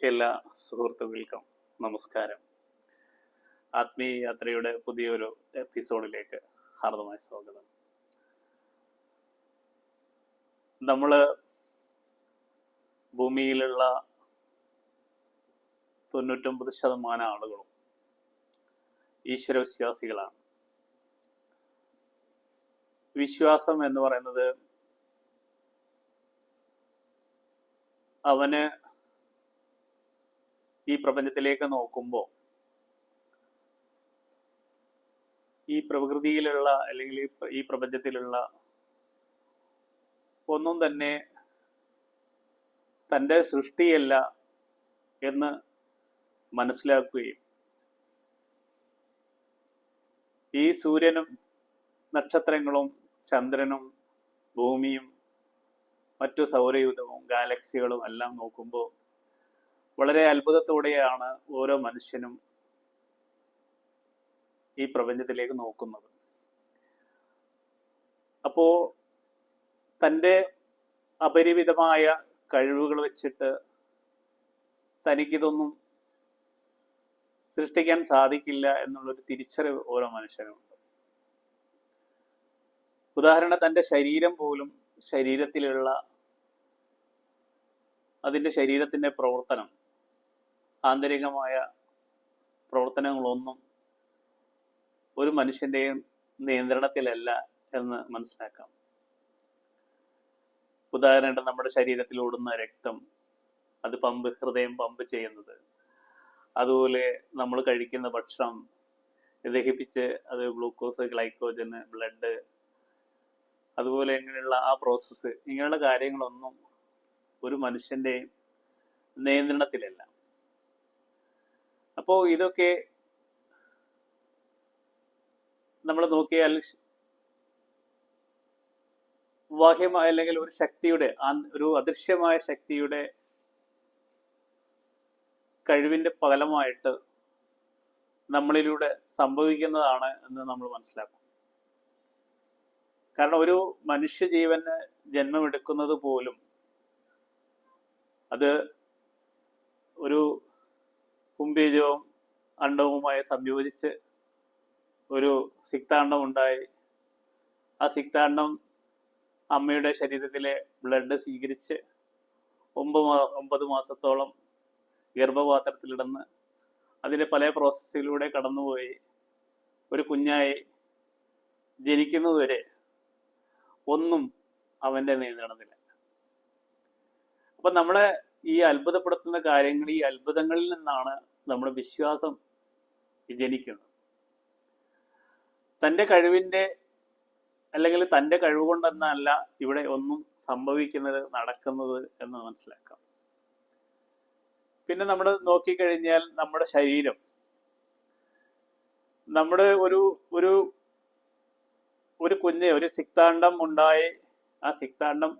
എല്ലാ സുഹൃത്തുക്കൾക്കും നമസ്കാരം. ആത്മീയ യാത്രയുടെ പുതിയൊരു എപ്പിസോഡിലേക്ക് ഹാർദമായ സ്വാഗതം. നമ്മൾ ഭൂമിയിലുള്ള 99% ആളുകളും ഈശ്വരവിശ്വാസികളാണ്. വിശ്വാസം എന്ന് പറയുന്നത് അവന് ഈ പ്രപഞ്ചത്തിലേക്ക് നോക്കുമ്പോൾ ഈ പ്രകൃതിയിലുള്ള അല്ലെങ്കിൽ ഈ പ്രപഞ്ചത്തിലുള്ള ഒന്നും തന്നെ തൻ്റെ സൃഷ്ടിയല്ല എന്ന് മനസ്സിലാക്കുകയും ഈ സൂര്യനും നക്ഷത്രങ്ങളും ചന്ദ്രനും ഭൂമിയും മറ്റു സൗരയൂഥവും ഗാലക്സികളും എല്ലാം നോക്കുമ്പോൾ വളരെ അത്ഭുതത്തോടെയാണ് ഓരോ മനുഷ്യനും ഈ പ്രപഞ്ചത്തിലേക്ക് നോക്കുന്നത്. അപ്പോൾ തൻ്റെ അപരിമിതമായ കഴിവുകൾ വെച്ചിട്ട് തനിക്കിതൊന്നും സൃഷ്ടിക്കാൻ സാധിക്കില്ല എന്നുള്ളൊരു തിരിച്ചറിവ് ഓരോ മനുഷ്യനുമുണ്ട്. ഉദാഹരണം, തൻ്റെ ശരീരം പോലും, ശരീരത്തിലുള്ള അതിൻ്റെ ശരീരത്തിൻ്റെ പ്രവർത്തനം, ആന്തരികമായ പ്രവർത്തനങ്ങളൊന്നും ഒരു മനുഷ്യൻ്റെയും നിയന്ത്രണത്തിലല്ല എന്ന് മനസ്സിലാക്കാം. ഉദാഹരണമായിട്ട് നമ്മുടെ ശരീരത്തിൽ ഓടുന്ന രക്തം, അത് ഹൃദയം പമ്പ് ചെയ്യുന്നത്, അതുപോലെ നമ്മൾ കഴിക്കുന്ന ഭക്ഷണം ദഹിപ്പിച്ച് അത് ഗ്ലൂക്കോസ്, ഗ്ലൈക്കോജന്, ബ്ലഡ്, അതുപോലെ ഇങ്ങനെയുള്ള ആ പ്രോസസ്സ്, ഇങ്ങനെയുള്ള കാര്യങ്ങളൊന്നും ഒരു മനുഷ്യൻ്റെയും നിയന്ത്രണത്തിലല്ല. അപ്പോൾ ഇതൊക്കെ നമ്മൾ നോക്കിയാൽ ബാഹ്യമായ അല്ലെങ്കിൽ ഒരു ശക്തിയുടെ, ഒരു അദൃശ്യമായ ശക്തിയുടെ കഴിവിൻ്റെ ഫലമായിട്ട് നമ്മളിലൂടെ സംഭവിക്കുന്നതാണ് എന്ന് നമ്മൾ മനസ്സിലാക്കും. കാരണം ഒരു മനുഷ്യജീവന് ജന്മമെടുക്കുന്നത് പോലും അത് ഒരു കുംഭീജവും അണ്ഡവുമായി സംയോജിച്ച് ഒരു സിക്താണ്ഡം ഉണ്ടായി. ആ സിക്താണ്ഡം അമ്മയുടെ ശരീരത്തിലെ ബ്ലഡ് സ്വീകരിച്ച് 9 മാസത്തോളം ഗർഭപാത്രത്തിലിടന്ന് അതിൻ്റെ പല പ്രോസസ്സിലൂടെ കടന്നുപോയി ഒരു കുഞ്ഞായി ജനിക്കുന്നതുവരെ ഒന്നും അവൻ്റെ നിയന്ത്രണത്തിലല്ല. അപ്പം നമ്മളെ ഈ അത്ഭുതപ്പെടുത്തുന്ന കാര്യങ്ങൾ, ഈ അത്ഭുതങ്ങളിൽ നിന്നാണ് നമ്മുടെ വിശ്വാസം ജനിക്കുന്നത്. തൻ്റെ കഴിവിൻ്റെ അല്ലെങ്കിൽ തൻ്റെ കഴിവ് കൊണ്ടെന്നല്ല ഇവിടെ ഒന്നും സംഭവിക്കുന്നത്, നടക്കുന്നത് എന്ന് മനസ്സിലാക്കാം. പിന്നെ നമ്മൾ നോക്കിക്കഴിഞ്ഞാൽ നമ്മുടെ ശരീരം, നമ്മുടെ ഒരു കുഞ്ഞ്, ഒരു സിക്താണ്ഡം ഉണ്ടായി, ആ സിക്താണ്ഡം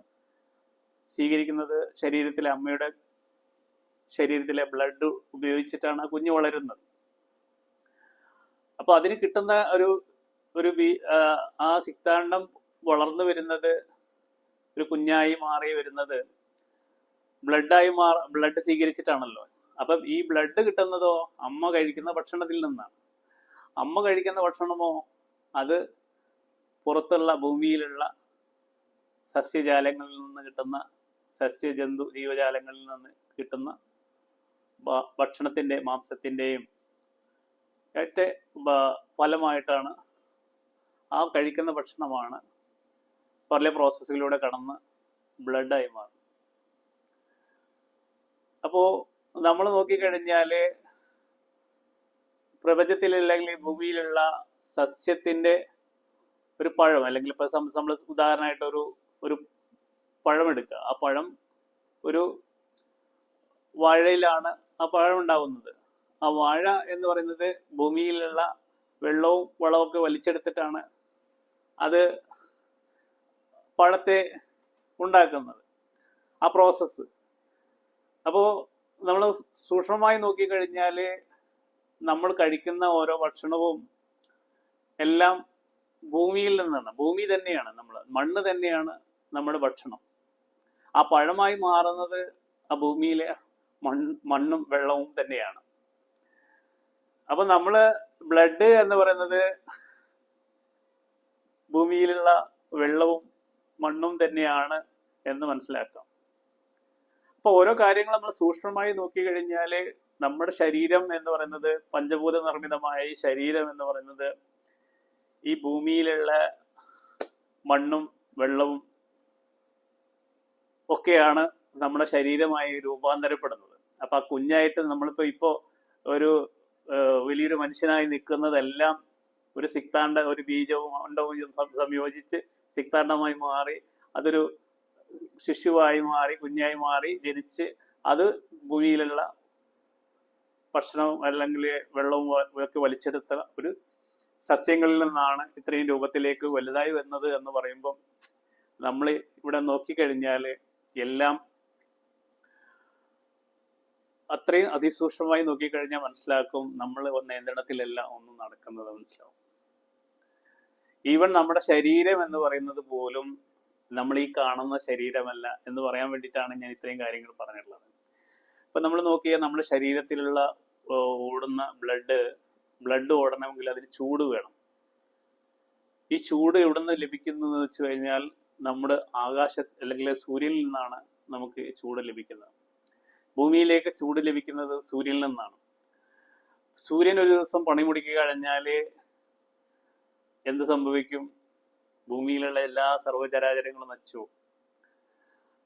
സ്വീകരിക്കുന്നത് ശരീരത്തിലെ അമ്മയുടെ ശരീരത്തിലെ ബ്ലഡ് ഉപയോഗിച്ചിട്ടാണ് ആ കുഞ്ഞ് വളരുന്നത്. അപ്പൊ അതിന് കിട്ടുന്ന ആ സിക്താണ്ഡം വളർന്നു വരുന്നത്, ഒരു കുഞ്ഞായി മാറി വരുന്നത് ബ്ലഡ് സ്വീകരിച്ചിട്ടാണല്ലോ. അപ്പം ഈ ബ്ലഡ് കിട്ടുന്നതോ അമ്മ കഴിക്കുന്ന ഭക്ഷണത്തിൽ നിന്നാണ്. അമ്മ കഴിക്കുന്ന ഭക്ഷണമോ അത് പുറത്തുള്ള ഭൂമിയിലുള്ള സസ്യജാലങ്ങളിൽ നിന്ന് കിട്ടുന്ന, സസ്യജന്തു ജീവജാലങ്ങളിൽ നിന്ന് കിട്ടുന്ന ഭക്ഷണത്തിൻ്റെ, മാംസത്തിൻ്റെയും ഫലമായിട്ടാണ് ആ കഴിക്കുന്ന ഭക്ഷണമാണ് പല പ്രോസസ്സിലൂടെ കടന്ന് ബ്ലഡായി മാറും. അപ്പോൾ നമ്മൾ നോക്കിക്കഴിഞ്ഞാൽ പ്രപഞ്ചത്തിലല്ലെങ്കിൽ ഭൂമിയിലുള്ള സസ്യത്തിൻ്റെ ഒരു പഴം, അല്ലെങ്കിൽ ഇപ്പോൾ നമ്മൾ ഉദാഹരണമായിട്ട് ഒരു പഴം എടുക്കുക. ആ പഴം ഒരു വാഴയിലാണ് ആ പഴം ഉണ്ടാവുന്നത്. ആ വാഴ എന്ന് പറയുന്നത് ഭൂമിയിലുള്ള വെള്ളവും വളമൊക്കെ വലിച്ചെടുത്തിട്ടാണ് അത് പഴത്തെ ഉണ്ടാക്കുന്നത്, ആ പ്രോസസ്സ്. അപ്പോൾ നമ്മൾ സൂക്ഷ്മമായി നോക്കിക്കഴിഞ്ഞാൽ നമ്മൾ കഴിക്കുന്ന ഓരോ ഭക്ഷണവും എല്ലാം ഭൂമിയിൽ നിന്നാണ്. ഭൂമി തന്നെയാണ്, മണ്ണ് തന്നെയാണ് നമ്മുടെ ഭക്ഷണം. ആ പഴമായി മാറുന്നത് ആ ഭൂമിയിലെ മണ്ണും വെള്ളവും തന്നെയാണ്. അപ്പൊ നമ്മള് ബ്ലഡ് എന്ന് പറയുന്നത് ഭൂമിയിലുള്ള വെള്ളവും മണ്ണും തന്നെയാണ് എന്ന് മനസ്സിലാക്കാം. അപ്പൊ ഓരോ കാര്യങ്ങൾ നമ്മൾ സൂക്ഷ്മമായി നോക്കിക്കഴിഞ്ഞാല് നമ്മുടെ ശരീരം എന്ന് പറയുന്നത്, പഞ്ചഭൂത നിർമ്മിതമായ ഈ ശരീരം എന്ന് പറയുന്നത് ഈ ഭൂമിയിലുള്ള മണ്ണും വെള്ളവും ഒക്കെയാണ് നമ്മുടെ ശരീരമായി രൂപാന്തരപ്പെടുന്നത്. അപ്പൊ ആ കുഞ്ഞായിട്ട് നമ്മളിപ്പോ ഒരു വലിയൊരു മനുഷ്യനായി നിൽക്കുന്നതെല്ലാം ഒരു ഒരു ബീജവും അണ്ടവും സംയോജിച്ച് സിക്താണ്ഡമായി മാറി, അതൊരു ശിശുവായി മാറി, കുഞ്ഞായി മാറി, ജനിച്ച് അത് ഭൂമിയിലുള്ള ഭക്ഷണവും അല്ലെങ്കിൽ വെള്ളവും ഒക്കെ വലിച്ചെടുത്ത ഒരു സസ്യങ്ങളിൽ നിന്നാണ് ഇത്രയും രൂപത്തിലേക്ക് വലുതായി വരുന്നത് എന്ന് പറയുമ്പോൾ നമ്മൾ ഇവിടെ നോക്കിക്കഴിഞ്ഞാൽ എല്ലാം അത്രയും അതിസൂക്ഷ്മമായി നോക്കിക്കഴിഞ്ഞാൽ മനസ്സിലാക്കും നമ്മൾ നിയന്ത്രണത്തിലെല്ലാം ഒന്നും നടക്കുന്നത് മനസ്സിലാവും. ഈവൻ നമ്മുടെ ശരീരം എന്ന് പറയുന്നത് പോലും നമ്മൾ ഈ കാണുന്ന ശരീരമല്ല എന്ന് പറയാൻ വേണ്ടിയിട്ടാണ് ഞാൻ ഇത്രയും കാര്യങ്ങൾ പറഞ്ഞിട്ടുള്ളത്. ഇപ്പൊ നമ്മൾ നോക്കിയാൽ നമ്മുടെ ശരീരത്തിലുള്ള ഓടുന്ന ബ്ലഡ് ഓടണമെങ്കിൽ അതിന് ചൂട് വേണം. ഈ ചൂട് എവിടെ നിന്ന് ലഭിക്കുന്നു എന്ന് വെച്ച് കഴിഞ്ഞാൽ നമ്മുടെ അല്ലെങ്കിൽ സൂര്യനിൽ നിന്നാണ് നമുക്ക് ചൂട് ലഭിക്കുന്നത്. ഭൂമിയിലേക്ക് ചൂട് ലഭിക്കുന്നത് സൂര്യനിൽ നിന്നാണ്. സൂര്യൻ ഒരു ദിവസം പണിമുടക്കി കഴിഞ്ഞാൽ എന്ത് സംഭവിക്കും? ഭൂമിയിലുള്ള എല്ലാ സർവ്വചരാചരങ്ങളും നശിച്ചു.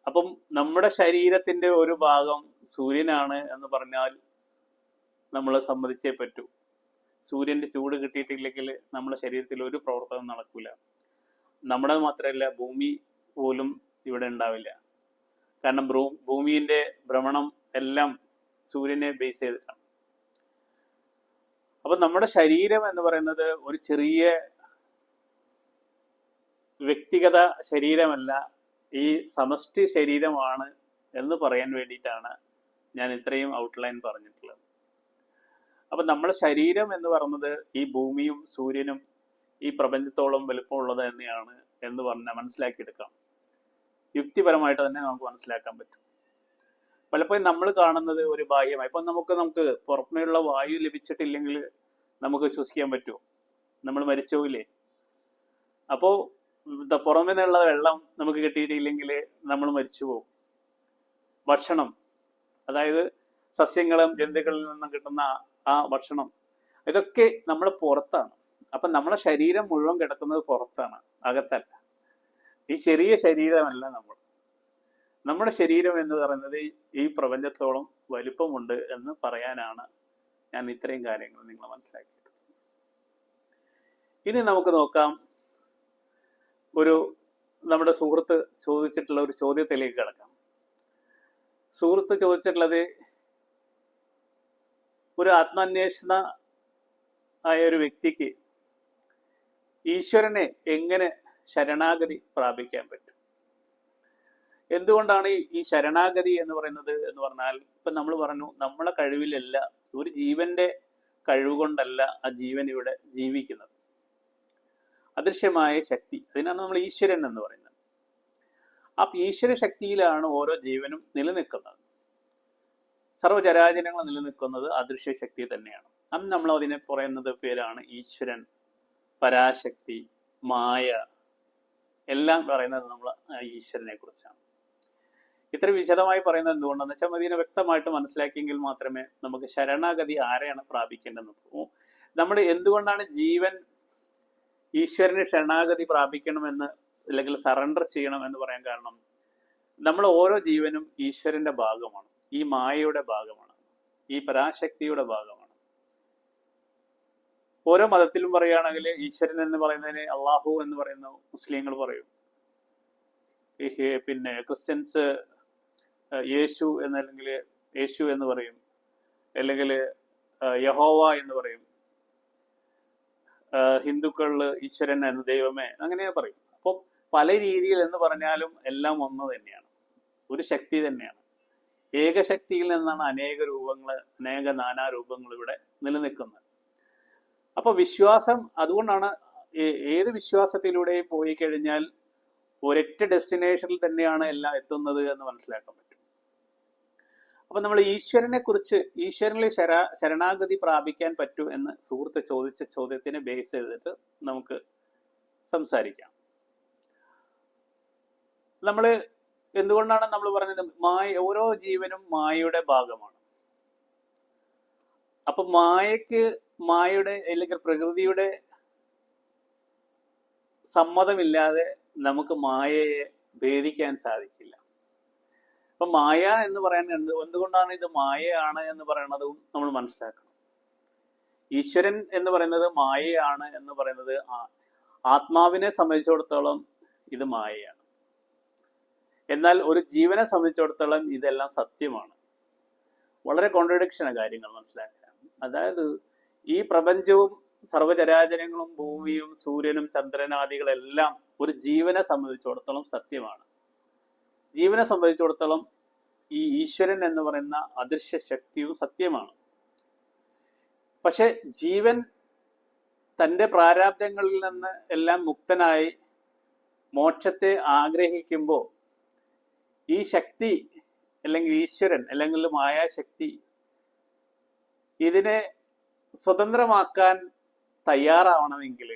അപ്പം നമ്മുടെ ശരീരത്തിന്റെ ഒരു ഭാഗം സൂര്യനാണ് എന്ന് പറഞ്ഞാൽ നമ്മൾ സമ്മതിച്ചേ പറ്റൂ. സൂര്യന്റെ ചൂട് കിട്ടിയിട്ടില്ലെങ്കിൽ നമ്മുടെ ശരീരത്തിൽ ഒരു പ്രവർത്തനം നടക്കില്ല. നമ്മുടെ മാത്രമല്ല, ഭൂമി പോലും ഇവിടെ ഉണ്ടാവില്ല. കാരണം ഭൂമിയുടെ ഭ്രമണം എല്ലാം സൂര്യനെ ബേസ് ചെയ്തിട്ടാണ്. അപ്പൊ നമ്മുടെ ശരീരം എന്ന് പറയുന്നത് ഒരു ചെറിയ വ്യക്തിഗത ശരീരമല്ല, ഈ സമഷ്ടി ശരീരമാണ് എന്ന് പറയാൻ വേണ്ടിയിട്ടാണ് ഞാൻ ഇത്രയും ഔട്ട്ലൈൻ പറഞ്ഞിട്ടുള്ളത്. അപ്പൊ നമ്മുടെ ശരീരം എന്ന് പറയുന്നത് ഈ ഭൂമിയും സൂര്യനും ഈ പ്രപഞ്ചത്തോളം വലുപ്പമുള്ളത് തന്നെയാണ് എന്ന് പറഞ്ഞാൽ മനസ്സിലാക്കിയെടുക്കാം. യുക്തിപരമായിട്ട് തന്നെ നമുക്ക് മനസ്സിലാക്കാൻ പറ്റും. പലപ്പോഴും നമ്മൾ കാണുന്നത് ഒരു ബാഹ്യമായി. ഇപ്പം നമുക്ക് പുറമേയുള്ള വായു ലഭിച്ചിട്ടില്ലെങ്കിൽ നമുക്ക് ശ്വസിക്കാൻ പറ്റുമോ? നമ്മൾ മരിച്ചോയില്ലേ? അപ്പോൾ പുറമേ നിന്നുള്ള വെള്ളം നമുക്ക് കിട്ടിയിട്ടില്ലെങ്കിൽ നമ്മൾ മരിച്ചു പോകും. ഭക്ഷണം, അതായത് സസ്യങ്ങളും ജന്തുക്കളിൽ നിന്നും കിട്ടുന്ന ആ ഭക്ഷണം, ഇതൊക്കെ നമ്മൾ പുറത്താണ്. അപ്പം നമ്മളെ ശരീരം മുഴുവൻ കിടക്കുന്നത് പുറത്താണ്, അകത്തല്ല. ഈ ചെറിയ ശരീരമല്ല നമ്മുടെ ശരീരം എന്ന് പറയുന്നത് ഈ പ്രപഞ്ചത്തോളം വലിപ്പമുണ്ട് എന്ന് പറയാനാണ് ഞാൻ ഇത്രയും കാര്യങ്ങൾ നിങ്ങൾ മനസ്സിലാക്കിയത്. ഇനി നമുക്ക് നോക്കാം, നമ്മുടെ സുഹൃത്ത് ചോദിച്ചിട്ടുള്ള ഒരു ചോദ്യത്തിലേക്ക് കിടക്കാം. സുഹൃത്ത് ചോദിച്ചിട്ടുള്ളത് ഒരു ആത്മാന്വേഷണ ആയ ഒരു വ്യക്തിക്ക് ഈശ്വരനെ എങ്ങനെ ശരണാഗതി പ്രാപിക്കാൻ പറ്റും? എന്തുകൊണ്ടാണ് ഈ ശരണാഗതി എന്ന് പറഞ്ഞാൽ ഇപ്പൊ നമ്മൾ പറഞ്ഞു, നമ്മളെ കഴിവിലല്ല, ഒരു ജീവന്റെ കഴിവ് കൊണ്ടല്ല ആ ജീവൻ ഇവിടെ ജീവിക്കുന്നത്. അദൃശ്യമായ ശക്തി, അതിനാണ് നമ്മൾ ഈശ്വരൻ എന്ന് പറയുന്നത്. ആ ഈശ്വര ശക്തിയിലാണ് ഓരോ ജീവനും നിലനിൽക്കുന്നത്. സർവ്വചരാചരങ്ങൾ നിലനിൽക്കുന്നത് അദൃശ്യ ശക്തി തന്നെയാണ്. നമ്മൾ അതിനെ പറയുന്നത് പേരാണ് ഈശ്വരൻ, പരാശക്തി, മായ, എല്ലാം പറയുന്നത് നമ്മൾ ഈശ്വരനെ കുറിച്ചാണ്. ഇത്ര വിശദമായി പറയുന്നത് എന്തുകൊണ്ടാണെന്ന് വെച്ചാൽ അതിനെ വ്യക്തമായിട്ട് മനസ്സിലാക്കിയെങ്കിൽ മാത്രമേ നമുക്ക് ശരണാഗതി ആരെയാണ് പ്രാപിക്കേണ്ടതെന്ന്. നമ്മൾ എന്തുകൊണ്ടാണ് ജീവൻ ഈശ്വരന് ശരണാഗതി പ്രാപിക്കണമെന്ന് അല്ലെങ്കിൽ സറണ്ടർ ചെയ്യണമെന്ന് പറയാൻ കാരണം, നമ്മൾ ഓരോ ജീവനും ഈശ്വരന്റെ ഭാഗമാണ്, ഈ മായയുടെ ഭാഗമാണ്, ഈ പരാശക്തിയുടെ ഭാഗമാണ്. ഓരോ മതത്തിലും പറയുകയാണെങ്കിൽ ഈശ്വരൻ എന്ന് പറയുന്നതിന് അള്ളാഹു എന്ന് പറയുന്ന മുസ്ലിങ്ങൾ പറയും, പിന്നെ ക്രിസ്ത്യൻസ് യേശു എന്ന് പറയും, അല്ലെങ്കിൽ യഹോവ എന്ന് പറയും, ഹിന്ദുക്കളിൽ ഈശ്വരൻ എന്ന് ദൈവമേ അങ്ങനെ പറയും. അപ്പോൾ പല രീതിയിൽ എന്ന് പറഞ്ഞാലും എല്ലാം ഒന്ന് തന്നെയാണ്, ഒരു ശക്തി തന്നെയാണ്. ഏകശക്തിയിൽ നിന്നാണ് അനേക നാനാരൂപങ്ങൾ ഇവിടെ നിലനിൽക്കുന്നത്. അപ്പൊ വിശ്വാസം, അതുകൊണ്ടാണ് ഏത് വിശ്വാസത്തിലൂടെയും പോയി കഴിഞ്ഞാൽ ഒരൊറ്റ ഡെസ്റ്റിനേഷനിൽ തന്നെയാണ് എല്ലാം എത്തുന്നത് എന്ന് മനസ്സിലാക്കാൻ പറ്റും. അപ്പൊ നമ്മൾ ഈശ്വരനെ കുറിച്ച്, ഈശ്വരനിൽ ശരണാഗതി പ്രാപിക്കാൻ പറ്റൂ എന്ന് സുഹൃത്ത് ചോദിച്ച ചോദ്യത്തിനെ ബേസ് ചെയ്തിട്ട് നമുക്ക് സംസാരിക്കാം. നമ്മൾ എന്തുകൊണ്ടാണ് നമ്മൾ പറഞ്ഞത് ഓരോ ജീവനും മായയുടെ ഭാഗമാണ്. അപ്പൊ മായയുടെ അല്ലെങ്കിൽ പ്രകൃതിയുടെ സമ്മതമില്ലാതെ നമുക്ക് മായയെ ഭേദിക്കാൻ സാധിക്കില്ല. അപ്പൊ മായ എന്ന് പറയുന്നത് എന്തുകൊണ്ടാണ് ഇത് മായയാണ് എന്ന് പറയുന്നതും നമ്മൾ മനസ്സിലാക്കണം. ഈശ്വരൻ എന്ന് പറയുന്നത് മായയാണ് എന്ന് പറയുന്നത് ആത്മാവിനെ സംബന്ധിച്ചിടത്തോളം ഇത് മായയാണ്. എന്നാൽ ഒരു ജീവനെ സംബന്ധിച്ചിടത്തോളം ഇതെല്ലാം സത്യമാണ്. വളരെ കോൺട്രഡിക്ഷനാണ് കാര്യങ്ങൾ മനസ്സിലാക്കാൻ. അതായത് ഈ പ്രപഞ്ചവും സർവചരാചരങ്ങളും ഭൂമിയും സൂര്യനും ചന്ദ്രനാദികളെല്ലാം ഒരു ജീവനെ സംബന്ധിച്ചിടത്തോളം സത്യമാണ്. ജീവനെ സംബന്ധിച്ചിടത്തോളം ഈ ഈശ്വരൻ എന്ന് പറയുന്ന അദൃശ്യ ശക്തിയും സത്യമാണ്. പക്ഷെ ജീവൻ തൻ്റെ പ്രാരാബ്ദങ്ങളിൽ നിന്ന് എല്ലാം മുക്തനായി മോക്ഷത്തെ ആഗ്രഹിക്കുമ്പോൾ ഈ ശക്തി അല്ലെങ്കിൽ ഈശ്വരൻ അല്ലെങ്കിൽ മായാശക്തി ഇതിനെ സ്വതന്ത്രമാക്കാൻ തയ്യാറാവണമെങ്കിൽ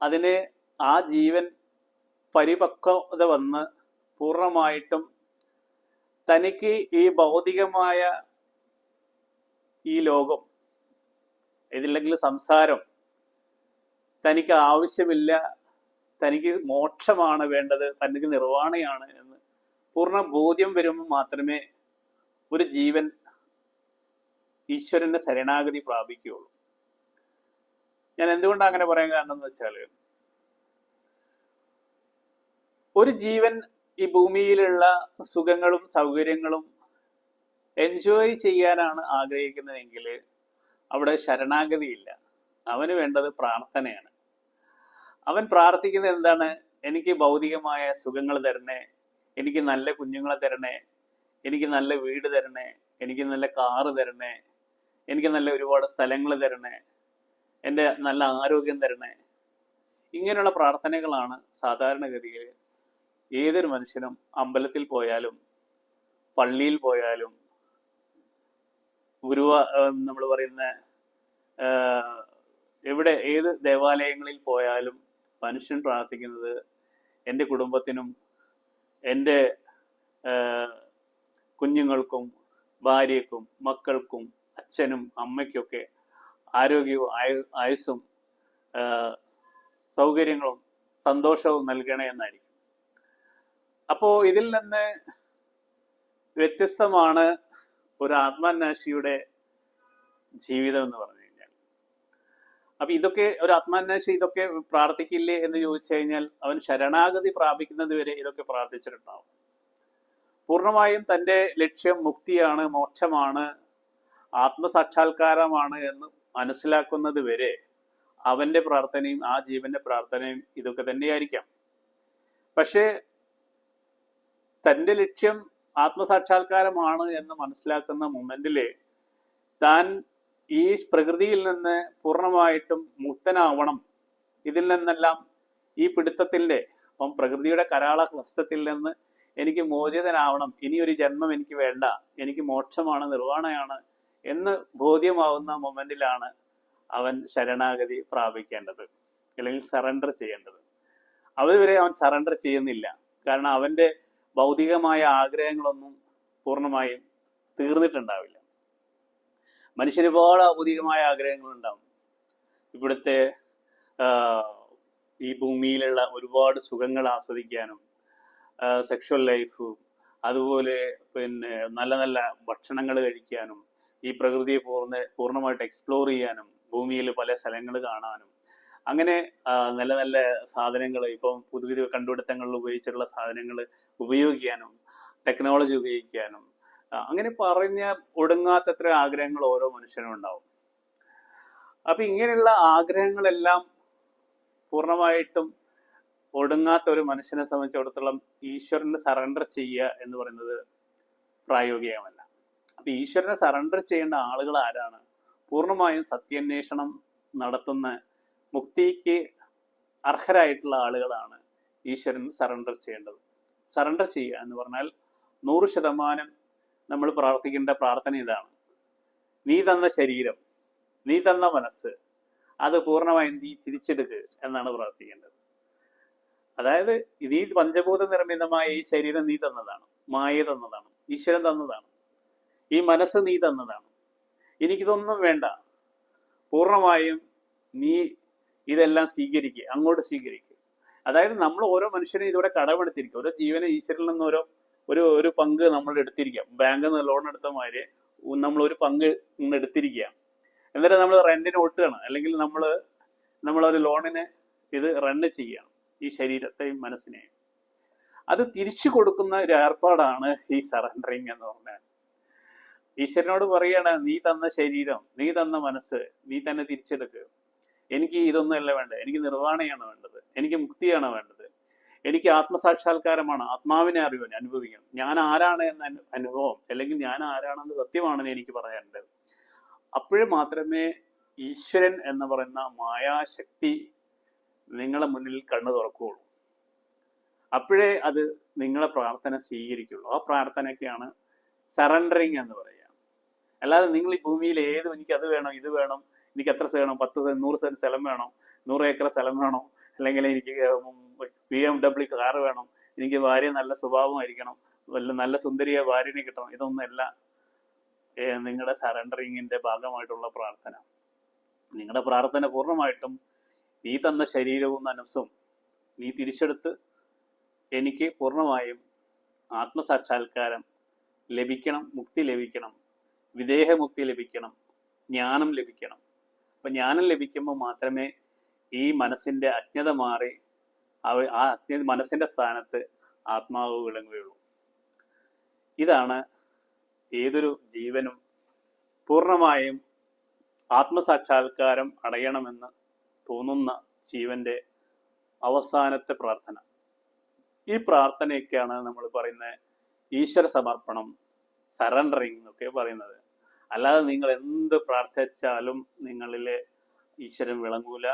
അതിന് ആ ജീവൻ പരിപക്വത വന്ന് പൂർണ്ണമായിട്ടും തനിക്ക് ഈ ഭൗതികമായ ഈ ലോകം ഇതില്ലെങ്കിൽ സംസാരം തനിക്ക് ആവശ്യമില്ല, തനിക്ക് മോക്ഷമാണ് വേണ്ടത്, തനിക്ക് നിർവ്വാണയാണ് എന്ന് പൂർണ്ണ ബോധ്യം വരുമ്പോൾ മാത്രമേ ഒരു ജീവൻ ഈശ്വരന്റെ ശരണാഗതി പ്രാപിക്കുകയുള്ളൂ. ഞാൻ എന്തുകൊണ്ടാണ് അങ്ങനെ പറയാൻ കാരണം എന്ന് വെച്ചാൽ, ഒരു ജീവൻ ഈ ഭൂമിയിലുള്ള സുഖങ്ങളും സൗകര്യങ്ങളും എൻജോയ് ചെയ്യാനാണ് ആഗ്രഹിക്കുന്നതെങ്കിൽ അവിടെ ശരണാഗതിയില്ല. അവന് വേണ്ടത് പ്രാർത്ഥനയാണ്. അവൻ പ്രാർത്ഥിക്കുന്നത് എന്താണ്? എനിക്ക് ഭൗതികമായ സുഖങ്ങൾ തരണേ, എനിക്ക് നല്ല കുഞ്ഞുങ്ങളെ തരണേ, എനിക്ക് നല്ല വീട് തരണേ, എനിക്ക് നല്ല കാറ് തരണേ, എനിക്ക് നല്ല ഒരുപാട് സ്ഥലങ്ങൾ തരണേ, എൻ്റെ നല്ല ആരോഗ്യം തരണേ. ഇങ്ങനെയുള്ള പ്രാർത്ഥനകളാണ് സാധാരണഗതിയിൽ ഏതൊരു മനുഷ്യനും അമ്പലത്തിൽ പോയാലും പള്ളിയിൽ പോയാലും നമ്മൾ പറയുന്ന എവിടെ ഏത് ദേവാലയങ്ങളിൽ പോയാലും മനുഷ്യൻ പ്രാർത്ഥിക്കുന്നത് എൻ്റെ കുടുംബത്തിനും എൻ്റെ കുഞ്ഞുങ്ങൾക്കും ഭാര്യയ്ക്കും മക്കൾക്കും അച്ഛനും അമ്മയ്ക്കൊക്കെ ആരോഗ്യവും ആയുസ്സും സൗകര്യങ്ങളും സന്തോഷവും നൽകണേ എന്നായിരിക്കും. അപ്പോൾ ഇതിൽ നിന്ന് വ്യത്യസ്തമാണ് ഒരു ആത്മാന്വേഷിയുടെ ജീവിതം എന്ന് പറഞ്ഞു കഴിഞ്ഞാൽ. അപ്പൊ ഇതൊക്കെ ഒരു ആത്മാന്വേഷി ഇതൊക്കെ പ്രാർത്ഥിക്കില്ലേ എന്ന് ചോദിച്ചു കഴിഞ്ഞാൽ അവൻ ശരണാഗതി പ്രാപിക്കുന്നത് വരെ ഇതൊക്കെ പ്രാർത്ഥിച്ചിട്ടുണ്ടാവും. പൂർണ്ണമായും തൻ്റെ ലക്ഷ്യം മുക്തിയാണ്, മോക്ഷമാണ്, ആത്മസാക്ഷാത്കാരമാണ് എന്ന് മനസ്സിലാക്കുന്നത് വരെ അവന്റെ പ്രാർത്ഥനയും ആ ജീവന്റെ പ്രാർത്ഥനയും ഇതൊക്കെ തന്നെയായിരിക്കാം. പക്ഷേ തൻ്റെ ലക്ഷ്യം ആത്മസാക്ഷാത്കാരമാണ് എന്ന് മനസ്സിലാക്കുന്ന മൊമെന്റില് താൻ ഈ പ്രകൃതിയിൽ നിന്ന് പൂർണ്ണമായിട്ടും മുക്തനാവണം, ഇതിൽ നിന്നെല്ലാം ഈ പിടുത്തത്തിൻ്റെ അപ്പം പ്രകൃതിയുടെ കരാള ഹസ്തത്തിൽ നിന്ന് എനിക്ക് മോചിതനാവണം, ഇനിയൊരു ജന്മം എനിക്ക് വേണ്ട, എനിക്ക് മോക്ഷമാണ്, നിർവ്വാണയാണ് എന്ന് ബോധ്യമാവുന്ന മൊമെന്റിലാണ് അവൻ ശരണാഗതി പ്രാപിക്കേണ്ടത് അല്ലെങ്കിൽ സറണ്ടർ ചെയ്യേണ്ടത്. അതുവരെ അവൻ സറണ്ടർ ചെയ്യുന്നില്ല. കാരണം അവൻ്റെ ഭൗതികമായ ആഗ്രഹങ്ങളൊന്നും പൂർണ്ണമായും തീർന്നിട്ടുണ്ടാവില്ല. മനുഷ്യന് ഒരുപാട് ഭൗതികമായ ആഗ്രഹങ്ങളുണ്ടാവും. ഇവിടുത്തെ ഈ ഭൂമിയിലുള്ള ഒരുപാട് സുഖങ്ങൾ ആസ്വദിക്കാനും സെക്ഷൽ ലൈഫും അതുപോലെ പിന്നെ നല്ല നല്ല ഭക്ഷണങ്ങൾ കഴിക്കാനും ഈ പ്രകൃതിയെ പൂർണ്ണമായിട്ട് എക്സ്പ്ലോർ ചെയ്യാനും ഭൂമിയിൽ പല സ്ഥലങ്ങൾ കാണാനും അങ്ങനെ നല്ല നല്ല സാധനങ്ങൾ ഇപ്പം പുതുവിധ കണ്ടുപിടുത്തങ്ങളിൽ ഉപയോഗിച്ചിട്ടുള്ള സാധനങ്ങൾ ഉപയോഗിക്കാനും ടെക്നോളജി ഉപയോഗിക്കാനും അങ്ങനെ പറഞ്ഞ ഒടുങ്ങാത്തത്ര ആഗ്രഹങ്ങൾ ഓരോ മനുഷ്യനും ഉണ്ടാവും. അപ്പൊ ഇങ്ങനെയുള്ള ആഗ്രഹങ്ങളെല്ലാം പൂർണ്ണമായിട്ടും ഒടുങ്ങാത്ത ഒരു മനുഷ്യനെ സംബന്ധിച്ചിടത്തോളം ഈശ്വരന് സറണ്ടർ ചെയ്യുക എന്ന് പറയുന്നത് പ്രായോഗികമല്ല. അപ്പൊ ഈശ്വരനെ സറണ്ടർ ചെയ്യേണ്ട ആളുകൾ ആരാണ്? പൂർണ്ണമായും സത്യാന്വേഷണം നടത്തുന്ന മുക്തിക്ക് അർഹരായിട്ടുള്ള ആളുകളാണ് ഈശ്വരൻ സറണ്ടർ ചെയ്യേണ്ടത്. സറണ്ടർ ചെയ്യുക എന്ന് പറഞ്ഞാൽ 100% നമ്മൾ പ്രാർത്ഥിക്കേണ്ട പ്രാർത്ഥന ഇതാണ്: നീ തന്ന ശരീരം, നീ തന്ന മനസ്സ്, അത് പൂർണ്ണമായും നീ തിരിച്ചെടുക്കുക എന്നാണ് പ്രാർത്ഥിക്കേണ്ടത്. അതായത് നീ പഞ്ചഭൂത നിർമ്മിതമായ ഈ ശരീരം നീ തന്നതാണ്, മായ തന്നതാണ്, ഈശ്വരൻ തന്നതാണ്. ഈ മനസ്സ് നീ തന്നതാണ്. എനിക്കിതൊന്നും വേണ്ട, പൂർണ്ണമായും നീ ഇതെല്ലാം സ്വീകരിക്കുക, അങ്ങോട്ട് സ്വീകരിക്കുക. അതായത് നമ്മൾ ഓരോ മനുഷ്യനും ഇതോടെ കടമെടുത്തിരിക്കും. ഓരോ ജീവനെ ഈശ്വരിൽ നിന്ന് ഒരു പങ്ക് നമ്മൾ എടുത്തിരിക്കാം. ബാങ്കിൽ നിന്ന് ലോൺ എടുത്ത മാതിരി നമ്മൾ ഒരു പങ്ക് എടുത്തിരിക്കുക. എന്നിട്ട് നമ്മൾ റെന്റിന് ഒട്ടുകയാണ്, അല്ലെങ്കിൽ നമ്മളൊരു ലോണിന് ഇത് റണ്ണ് ചെയ്യണം, ഈ ശരീരത്തെയും മനസ്സിനെയും. അത് തിരിച്ചു കൊടുക്കുന്ന ഒരു ഏർപ്പാടാണ് ഈ സറണ്ടറിങ് എന്ന് പറഞ്ഞാൽ. ഈശ്വരനോട് പറയാണ്: നീ തന്ന ശരീരം, നീ തന്ന മനസ്സ്, നീ തന്നെ തിരിച്ചെടുക്കുക. എനിക്ക് ഇതൊന്നുമല്ല വേണ്ടത്, എനിക്ക് നിർവ്വാണയാണ് വേണ്ടത്, എനിക്ക് മുക്തിയാണ് വേണ്ടത്, എനിക്ക് ആത്മസാക്ഷാത്കാരമാണ്, ആത്മാവിനെ അറിയാൻ അനുഭവിക്കണം, ഞാൻ ആരാണ് എന്ന അനുഭവം, അല്ലെങ്കിൽ ഞാൻ ആരാണെന്ന് സത്യമാണെന്ന് എനിക്ക് പറയാനുണ്ട്. അപ്പോഴും മാത്രമേ ഈശ്വരൻ എന്ന് പറയുന്ന മായാശക്തി നിങ്ങളെ മുന്നിൽ കണ്ണു തുറക്കുകയുള്ളൂ. അപ്പോഴേ അത് നിങ്ങളെ പ്രാർത്ഥന സ്വീകരിക്കുള്ളൂ. ആ പ്രാർത്ഥനയ്ക്കാണ് സറണ്ടറിങ് എന്ന് പറയുക. അല്ലാതെ നിങ്ങൾ ഈ ഭൂമിയിൽ എനിക്ക് അത് വേണം, ഇത് വേണം, എനിക്ക് എത്ര വേണം, 10 സെന്റ് 100 സെന്റ് സ്ഥലം വേണം, 100 ഏക്കർ സ്ഥലം വേണം, അല്ലെങ്കിൽ എനിക്ക് BMW കാറ് വേണം, എനിക്ക് ഭാര്യ നല്ല സ്വഭാവമായിരിക്കണം, നല്ല സുന്ദരിയ ഭാര്യനെ കിട്ടണം, ഇതൊന്നല്ല നിങ്ങളുടെ സറണ്ടറിങ്ങിന്റെ ഭാഗമായിട്ടുള്ള പ്രാർത്ഥന. നിങ്ങളുടെ പ്രാർത്ഥന പൂർണ്ണമായിട്ടും നീ തന്ന ശരീരവും മനസ്സും നീ തിരിച്ചെടുത്ത് എനിക്ക് പൂർണ്ണമായും ആത്മസാക്ഷാത്കാരം ലഭിക്കണം, മുക്തി ലഭിക്കണം, വിദേഹമുക്തി ലഭിക്കണം, ജ്ഞാനം ലഭിക്കണം. അപ്പം ജ്ഞാനം ലഭിക്കുമ്പോൾ മാത്രമേ ഈ മനസ്സിൻ്റെ അജ്ഞത മാറി ആ മനസ്സിൻ്റെ സ്ഥാനത്ത് ആത്മാവ് വിളങ്ങുകയുള്ളൂ. ഇതാണ് ഏതൊരു ജീവനും പൂർണ്ണമായും ആത്മസാക്ഷാത്കാരം അടയണമെന്ന് തോന്നുന്ന ജീവന്റെ അവസാനത്തെ പ്രാർത്ഥന. ഈ പ്രാർത്ഥനയൊക്കെയാണ് നമ്മൾ പറയുന്ന ഈശ്വര സമർപ്പണം, സറണ്ടറിങ് എന്നൊക്കെ പറയുന്നത്. അല്ലാതെ നിങ്ങൾ എന്ത് പ്രാർത്ഥിച്ചാലും നിങ്ങളിലെ ഈശ്വരൻ വിളങ്ങൂല,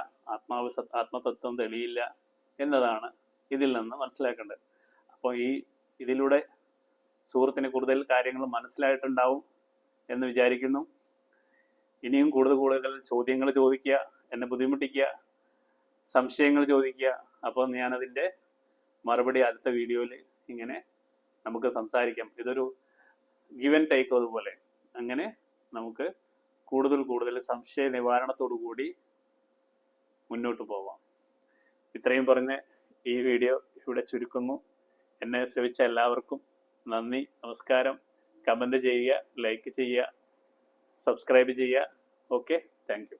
ആത്മതത്വം തെളിയില്ല എന്നതാണ് ഇതിൽ നിന്ന് മനസ്സിലാക്കേണ്ടത്. അപ്പോൾ ഇതിലൂടെ സുഹൃത്തിന് കൂടുതൽ കാര്യങ്ങൾ മനസ്സിലായിട്ടുണ്ടാവും എന്ന് വിചാരിക്കുന്നു. ഇനിയും കൂടുതൽ ചോദ്യങ്ങൾ ചോദിക്കുക, എന്നെ ബുദ്ധിമുട്ടിക്കുക, സംശയങ്ങൾ ചോദിക്കുക. അപ്പോൾ ഞാനതിൻ്റെ മറുപടി അടുത്ത വീഡിയോയിൽ ഇങ്ങനെ നമുക്ക് സംസാരിക്കാം. ഇതൊരു ഗിവ് ആൻഡ് ടേക്ക് അതുപോലെ അങ്ങനെ നമുക്ക് കൂടുതൽ സംശയ നിവാരണത്തോടു കൂടി മുന്നോട്ട് പോവാം. ഇത്രയും പറഞ്ഞ് ഈ വീഡിയോ ഇവിടെ ചുരുക്കുന്നു. എന്നെ ശ്രവിച്ച എല്ലാവർക്കും നന്ദി, നമസ്കാരം. കമൻറ്റ് ചെയ്യുക, ലൈക്ക് ചെയ്യുക, സബ്സ്ക്രൈബ് ചെയ്യുക. Okay, thank you.